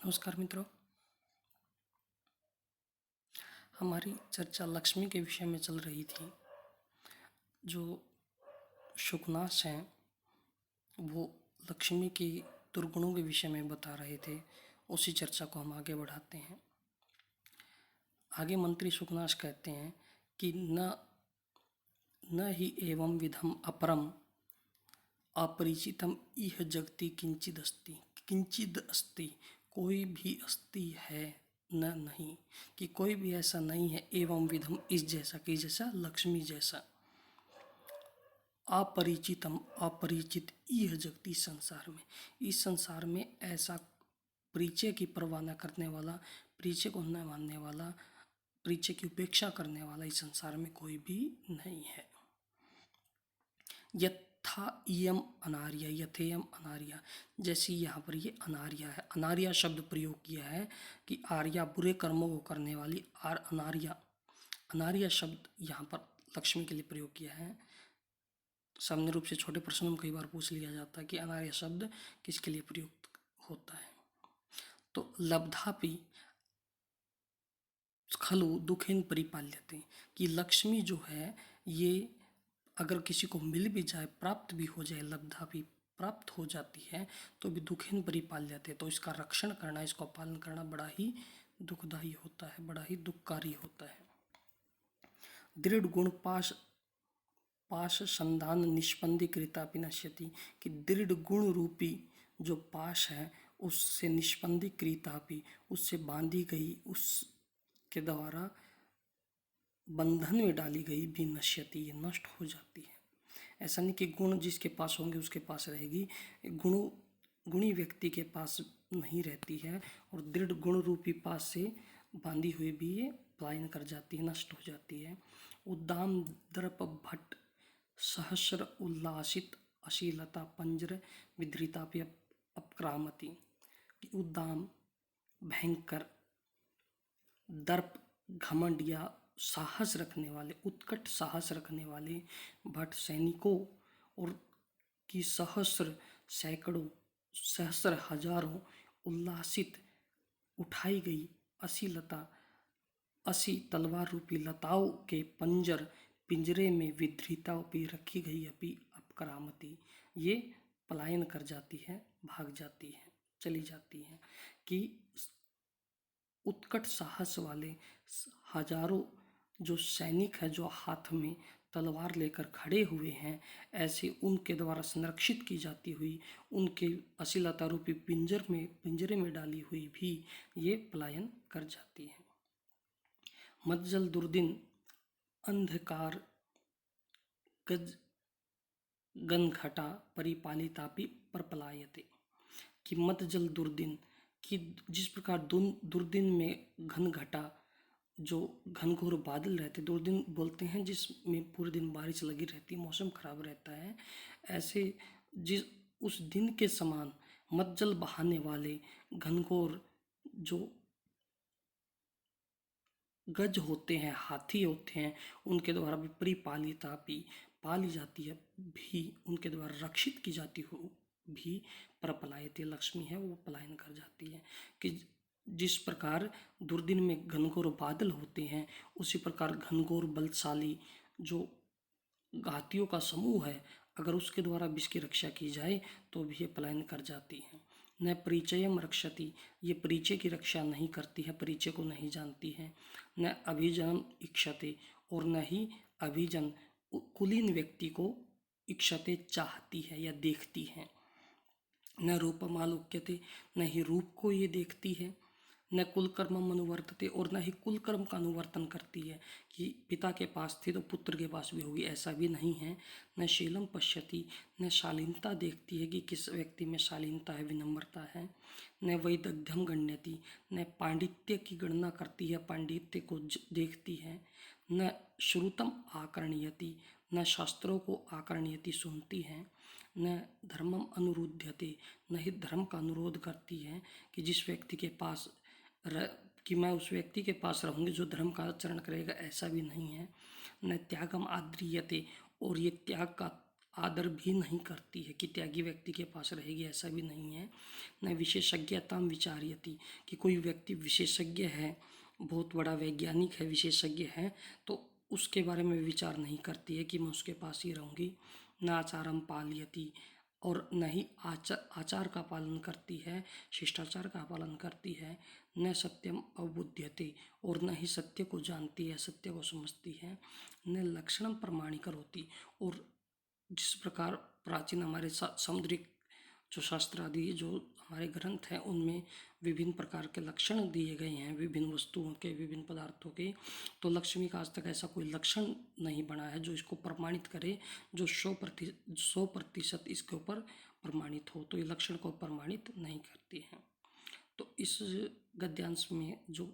नमस्कार मित्रों। हमारी चर्चा लक्ष्मी के विषय में चल रही थी। जो शुकनाश हैं वो लक्ष्मी की दुर्गुणों के विषय में बता रहे थे। उसी चर्चा को हम आगे बढ़ाते हैं। आगे मंत्री शुकनाश कहते हैं कि न न ही एवं विधम अपरम अपरिचितम इह जगति किंचिद अस्ति। कोई भी अस्ति है न नहीं, कि कोई भी ऐसा नहीं है एवं विधम इस जैसा, कि जैसा लक्ष्मी जैसा। अपरिचितम अपरिचित इह जगति संसार में, इस संसार में ऐसा परिचय की परवाह न करने वाला, परिचय को न मानने वाला, परिचय की उपेक्षा करने वाला इस संसार में कोई भी नहीं है। यथा इयम अनार्या, यथेयम अनार्या, जैसी यहाँ पर ये अनार्या है। अनार्या शब्द प्रयोग किया है कि आर्या बुरे कर्मों को करने वाली, आर अनार्या। अनार्या शब्द यहाँ पर लक्ष्मी के लिए प्रयोग किया है। सामान्य रूप से छोटे प्रश्नों में कई बार पूछ लिया जाता है कि अनार्या शब्द किसके लिए प्रयुक्त होता है। तो लब्धापि खलु दुखेन परिपाल्यते, कि लक्ष्मी जो है ये अगर किसी को मिल भी जाए, प्राप्त भी हो जाए, लब्धा भी प्राप्त हो जाती है, तो भी दुखेन परिपाल्यते, तो इसका रक्षण करना, इसका पालन करना बड़ा ही दुखदायी होता है, बड़ा ही दुखकारी होता है। दृढ़ गुण पाश पाश संधान निष्पंदी कृता नश्यति, कि दृढ़ गुण रूपी जो पाश है उससे निष्पंदी कृतापि, उससे बांधी गई, उसके द्वारा बंधन में डाली गई भी नश्यति, ये नष्ट हो जाती है। ऐसा नहीं कि गुण जिसके पास होंगे उसके पास रहेगी, गुणी व्यक्ति के पास नहीं रहती है, और दृढ़ गुण रूपी पास से बांधी हुई भी ये पलायन कर जाती है, नष्ट हो जाती है। उद्दाम दर्प भट्ट सहस्र उल्लासित अशीलता पंजर विधृता भी अपक्रामती, उद्दाम भयंकर, दर्प घमंड या साहस रखने वाले, उत्कट साहस रखने वाले भट्ट सैनिकों, और की सहस्र सैकड़ों सहस्र हजारों उल्लासित उठाई गई असीलता, असी तलवार रूपी लताओं के पिंजरे में विधृता भी रखी गई अपी अपकरामती, ये पलायन कर जाती है, भाग जाती है, चली जाती है। कि उत्कट साहस वाले हजारों जो सैनिक हैं, जो हाथ में तलवार लेकर खड़े हुए हैं, ऐसे उनके द्वारा संरक्षित की जाती हुई, उनके अश्लीलता रूपी पिंजरे में डाली हुई भी ये पलायन कर जाती है। मज्जल दुर्दिन अंधकार गनघटा परिपालितापि परपलायते, कि मज्जल दुर्दिन, कि जिस प्रकार दुर्दिन में घनघटा, जो घनघोर बादल रहते, दुर्दिन बोलते हैं जिसमें पूरे दिन बारिश लगी रहती, मौसम खराब रहता है, ऐसे उस दिन के समान मज्जल बहाने वाले घनघोर जो गज होते हैं, हाथी होते हैं, उनके द्वारा भी परिपालिता भी पाली जाती है, भी उनके द्वारा रक्षित की जाती हो भी परपलायती, लक्ष्मी है वो पलायन कर जाती है। कि जिस प्रकार दुर्दिन में घनघोर बादल होते हैं, उसी प्रकार घनघोर बलशाली जो घातियों का समूह है, अगर उसके द्वारा विष की रक्षा की जाए तो भी ये पलायन कर जाती है। न परिचयम रक्षति, ये परिचय की रक्षा नहीं करती है, परिचय को नहीं जानती है। न अभिजनम इक्षते, और न ही अभिजन कुलीन व्यक्ति को इक्षते चाहती है या देखती है। न रूपमालोक्यते, न ही रूप को ये देखती है। न कुलकर्मम अनुवर्तते, और न ही कुलकर्म का अनुवर्तन करती है, कि पिता के पास थी तो पुत्र के पास भी होगी, ऐसा भी नहीं है। न शीलम पश्यति, न शालीनता देखती है कि किस व्यक्ति में शालीनता है, विनम्रता है। न वैदग्ध्यम गण्यति, न पांडित्य की गणना करती है, पांडित्य को देखती है। न श्रुतम आकर्ण्यति, न शास्त्रों को आकर्ण्यति सुनती है। न धर्मम अनुरुध्यते, न ही धर्म का अनुरोध करती है, कि जिस व्यक्ति के पास कि मैं उस व्यक्ति के पास रहूँगी जो धर्म का आचरण करेगा, ऐसा भी नहीं है। न त्यागम आद्रियते, और ये त्याग का आदर भी नहीं करती है कि त्यागी व्यक्ति के पास रहेगी, ऐसा भी नहीं है। न विशेषज्ञताम विचार्यति, कि कोई व्यक्ति विशेषज्ञ है, बहुत बड़ा वैज्ञानिक है, विशेषज्ञ है, तो उसके बारे में विचार नहीं करती है कि मैं उसके पास ही रहूँगी। न आचारम पालयति, और न ही आचार का पालन करती है, शिष्टाचार का पालन करती है। न सत्यम अवबुध्यते, और न ही सत्य को जानती है, सत्य को समझती है। न लक्षणम प्रमाणिकर होती, और जिस प्रकार प्राचीन हमारे सामुद्रिक जो शास्त्र आदि जो हमारे ग्रंथ हैं उनमें विभिन्न प्रकार के लक्षण दिए गए हैं, विभिन्न वस्तुओं के, विभिन्न पदार्थों के, तो लक्ष्मी का आज तक ऐसा कोई लक्षण नहीं बना है जो इसको प्रमाणित करे, जो 100% इसके ऊपर प्रमाणित हो, तो ये लक्षण को प्रमाणित नहीं करती हैं। तो इस गद्यांश में जो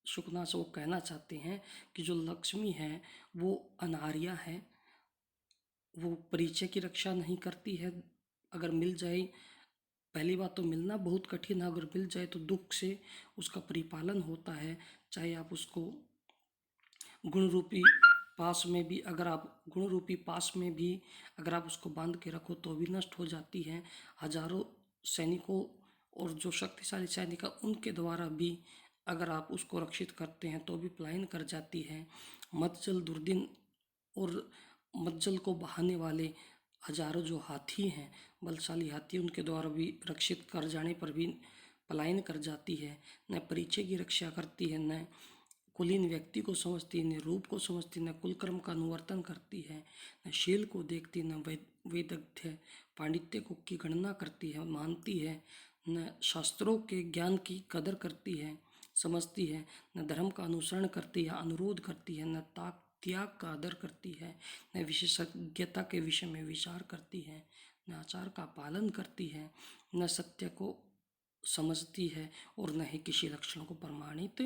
शुकनास वो कहना चाहते हैं कि जो लक्ष्मी है वो अनार्या है, वो परिचय की रक्षा नहीं करती है। अगर मिल जाए, पहली बात तो मिलना बहुत कठिन है, अगर मिल जाए तो दुख से उसका परिपालन होता है। चाहे आप उसको गुण रूपी पास में भी, अगर आप गुण रूपी पास में भी अगर आप उसको बांध के रखो तो भी नष्ट हो जाती है। हजारों सैनिकों और जो शक्तिशाली सैनिक है उनके द्वारा भी अगर आप उसको रक्षित करते हैं तो भी पलायन कर जाती है। मज्जल दुर्दिन, और मज्जल को बहाने वाले हजारों जो हाथी हैं, बलशाली हाथी, उनके द्वारा भी रक्षित कर जाने पर भी पलायन कर जाती है। न परिचय की रक्षा करती है, न कुलीन व्यक्ति को समझती, न रूप को समझती, न कुलक्रम का अनुवर्तन करती है, न शील को देखती, न वेदग्ध्य पांडित्य को की गणना करती है, मानती है, न शास्त्रों के ज्ञान की कदर करती है, समझती है, न धर्म का अनुसरण करती है, अनुरोध करती है, न त्याग का आदर करती है, न विशेषज्ञता के विषय में विचार करती है, न आचार का पालन करती है, न सत्य को समझती है, और न ही किसी लक्षण को प्रमाणित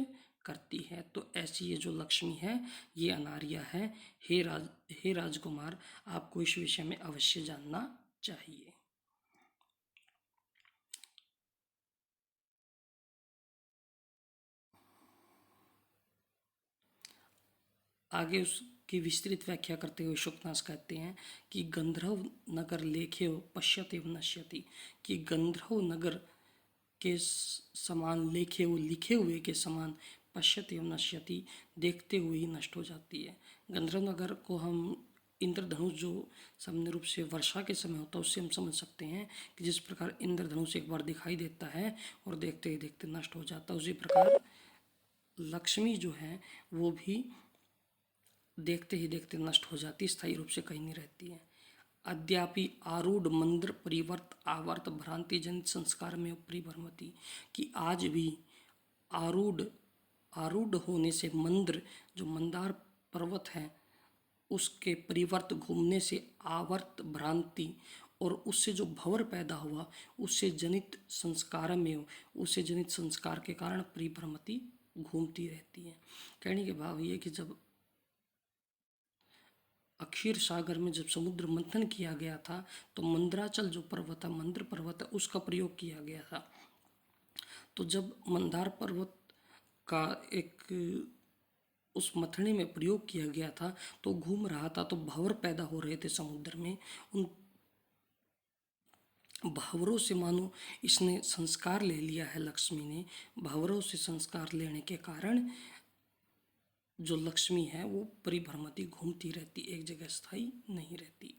करती है। तो ऐसी ये जो लक्ष्मी है ये अनार्या है। हे राजकुमार, आपको इस विषय में अवश्य जानना चाहिए। आगे उसकी विस्तृत व्याख्या करते हुए शुकनास कहते हैं कि गंधर्व नगर लेखे पश्यते नश्यति, कि गंधर्व नगर के समान लेखे हुए, लिखे हुए के समान पश्यते एवं नश्यति, देखते हुए ही नष्ट हो जाती है। गंधर्व नगर को हम इंद्रधनुष जो सामान्य रूप से वर्षा के समय होता है उससे हम समझ सकते हैं कि जिस प्रकार इंद्रधनुष एक बार दिखाई देता है और देखते ही देखते नष्ट हो जाता है, उसी प्रकार लक्ष्मी जो है वो भी देखते ही देखते नष्ट हो जाती, स्थायी रूप से कहीं नहीं रहती है। अद्यापि आरूढ़ मंद्र परिवर्त आवर्त भ्रांति जनित संस्कार में परिभ्रमति, कि आज भी आरूढ़ आरूढ़ होने से मंद्र जो मंदार पर्वत है उसके परिवर्त घूमने से आवर्त भ्रांति, और उससे जो भंवर पैदा हुआ उससे जनित संस्कार में, उससे जनित संस्कार के कारण परिभ्रमति घूमती रहती है। कहने के भाव ये कि जब अक्षीर सागर में जब समुद्र मंथन किया गया था तो मंदराचल जो पर्वत है, मंद्र पर्वत है, उसका प्रयोग किया गया था। तो जब मंदार पर्वत का एक उस मथने में प्रयोग किया गया था तो घूम रहा था, तो भंवर पैदा हो रहे थे समुद्र में। उन भंवरों से मानो इसने संस्कार ले लिया है, लक्ष्मी ने भंवरों से संस्कार लेने के कारण जो लक्ष्मी है वो परिभ्रमती घूमती रहती, एक जगह स्थायी नहीं रहती।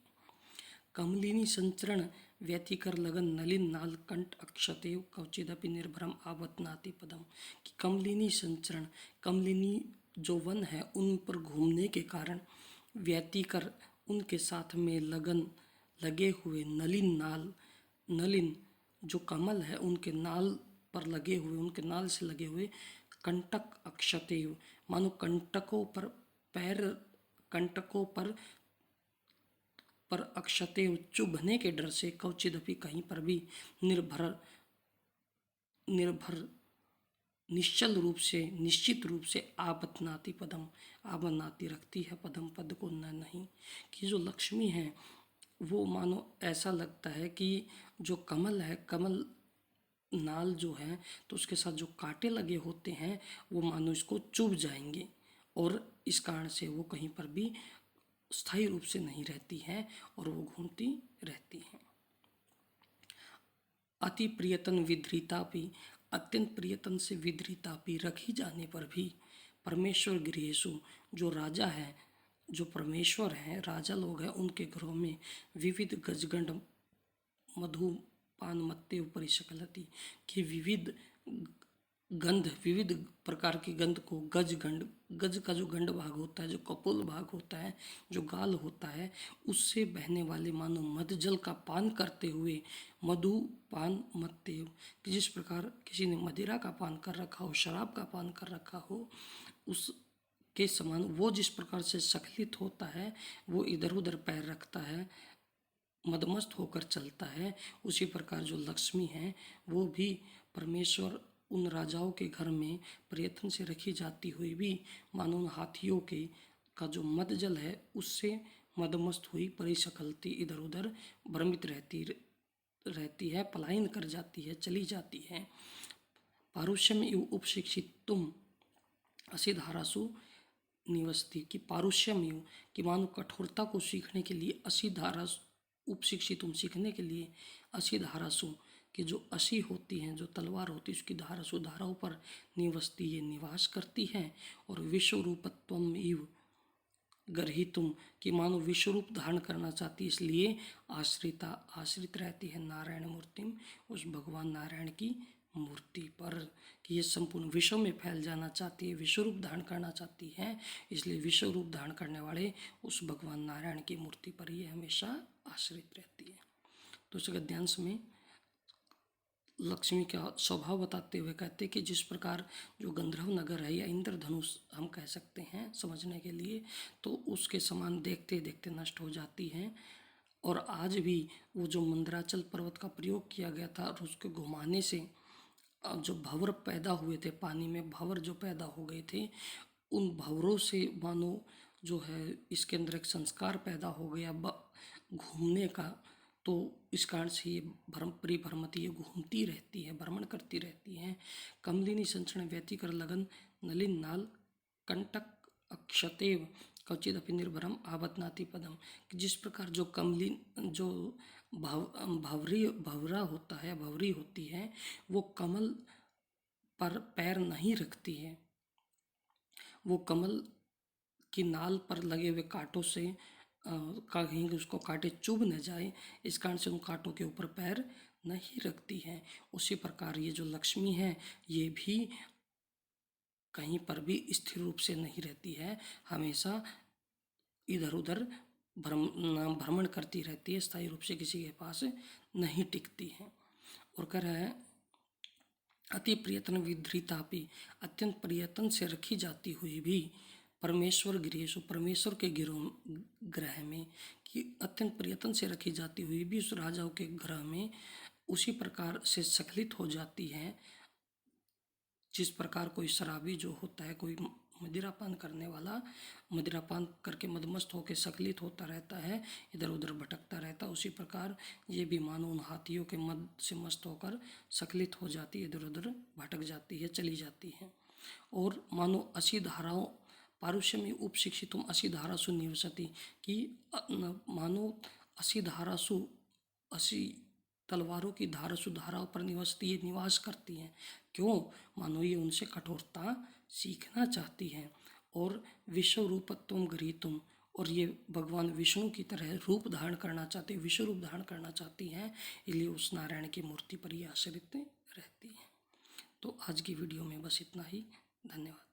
कमलिनी संचरण व्यतिकर लगन नलिन नाल कंठ अक्षतेव कवचिदपि निर्भरम आवतनाति पदम, कि कमलिनी संचरण, कमलिनी जो वन है उन पर घूमने के कारण व्यतिकर उनके साथ में लगन लगे हुए नलिन नाल, नलिन जो कमल है उनके नाल पर लगे हुए, उनके नाल से लगे हुए कंटक अक्षतेव, मानो कंटकों पर पैर, कंटकों पर अक्षते चुभने के डर से कवचिदपि कहीं पर भी निर्भर निर्भर निश्चल रूप से, निश्चित रूप से आपतनाति पदम, आवनाति रखती है पदम, पद को न नहीं, कि जो लक्ष्मी है वो मानो ऐसा लगता है कि जो कमल है, कमल नाल जो है तो उसके साथ जो कांटे लगे होते हैं वो मानो इसको चुभ जाएंगे, और इस कारण से वो कहीं पर भी स्थायी रूप से नहीं रहती हैं और वो घूमती रहती हैं। अति प्रियतन विधृतापि, अत्यंत प्रियतन से विधृतापि रखी जाने पर भी परमेश्वर गृहेषु, जो राजा है, जो परमेश्वर हैं, राजा लोग हैं, उनके घरों में विविध गजगंड मधुपान मत्ते परिशकलति, कि विविध गंध, विविध प्रकार की गंध को गजगंड, गज का जो गंड भाग होता है, जो कपोल भाग होता है, जो गाल होता है, उससे बहने वाले मानो मद जल का पान करते हुए मधुपान मत्ते, कि जिस प्रकार किसी ने मदिरा का पान कर रखा हो, शराब का पान कर रखा हो, उस के समान वो जिस प्रकार से सखलित होता है, वो इधर उधर पैर रखता है, मदमस्त होकर चलता है, उसी प्रकार जो लक्ष्मी है वो भी परमेश्वर उन राजाओं के घर में प्रयत्न से रखी जाती हुई भी मानो उन हाथियों के का जो मद जल है उससे मदमस्त हुई परिशकलती, इधर उधर भ्रमित रहती है, पलायन कर जाती है, चली जाती है। पारुष्यम इव उपशिक्षित तुम असिधारासु निवसती, कि पारुष्यम इव, कि मानो कठोरता को सीखने के लिए असिधारा उपशिक्षित, तुम सीखने के लिए असिधारासु, कि जो असी होती हैं, जो तलवार होती है, उसकी धारासु धाराओं पर निवसती, ये निवास करती हैं। और विश्वरूपत्वम इव गर्हितुम, कि मानो विश्वरूप धारण करना चाहती है, इसलिए आश्रित रहती है नारायण मूर्तिम, उस भगवान नारायण की मूर्ति पर, कि ये संपूर्ण विश्व में फैल जाना चाहती है, विश्वरूप धारण करना चाहती है, इसलिए विश्वरूप धारण करने वाले उस भगवान नारायण की मूर्ति पर ये हमेशा आश्रित रहती है। तो इस गद्यांश में लक्ष्मी का स्वभाव बताते हुए कहते कि जिस प्रकार जो गंधर्व नगर है या इंद्रधनुष हम कह सकते हैं समझने के लिए, तो उसके समान देखते देखते नष्ट हो जाती हैं। और आज भी वो जो मंदराचल पर्वत का प्रयोग किया गया था और उसको घुमाने से जो भंवर पैदा हुए थे, पानी में भंवर जो पैदा हो गए थे, उन भंवरों से मानो जो है इसके अंदर एक संस्कार पैदा हो गया घूमने का। तो इस कारण से ये परिभ्रमती, ये घूमती रहती है, भ्रमण करती रहती हैं। कमलिनी संचरण व्यतिकर लगन नलिन नाल कंटक अक्षतेव क्वचिदपि निर्भरम आबदनाति पदम, कि जिस प्रकार जो कमलिन जो भंवरा होता है, भंवरी होती है, वो कमल पर पैर नहीं रखती है, वो कमल की नाल पर लगे हुए कांटों से कहीं उसको कांटे चुभ न जाए, इस कारण से उन कांटों के ऊपर पैर नहीं रखती हैं। उसी प्रकार ये जो लक्ष्मी है ये भी कहीं पर भी स्थिर रूप से नहीं रहती है, हमेशा इधर उधर भ्रमण करती रहती है, स्थायी रूप से किसी के पास नहीं टिकती है। और कह रहा है अति प्रियतन विधृतापि, अत्यंत प्रियतन से रखी जाती हुई भी परमेश्वर गृहेषु, परमेश्वर के ग्रह में, कि अत्यंत प्रियतन से रखी जाती हुई भी उस राजाओं के ग्रह में उसी प्रकार से सखलित हो जाती है जिस प्रकार कोई शराबी जो होता है, कोई मदिरापान करने वाला मदिरापान करके मदमस्त होकर सखलित होता रहता है, इधर उधर भटकता रहता है, उसी प्रकार ये भी मानो उन हाथियों के मद से मस्त होकर सखलित हो जाती है, इधर उधर भटक जाती है, चली जाती है। और मानो असी धाराओं पारुष्य में उपशिक्षितुम असी धारासु निवसति, कि मानो असी धारासु, असी तलवारों की धारासु धाराओं पर निवसती है, निवास करती हैं। क्यों? मानो ये उनसे कठोरता सीखना चाहती हैं। और विश्व रूपत्वम गृहीतुम, और ये भगवान विष्णु की तरह रूप धारण करना चाहती, विश्व रूप धारण करना चाहती हैं, इसलिए उस नारायण की मूर्ति पर ही आश्रित रहती हैं। तो आज की वीडियो में बस इतना ही। धन्यवाद।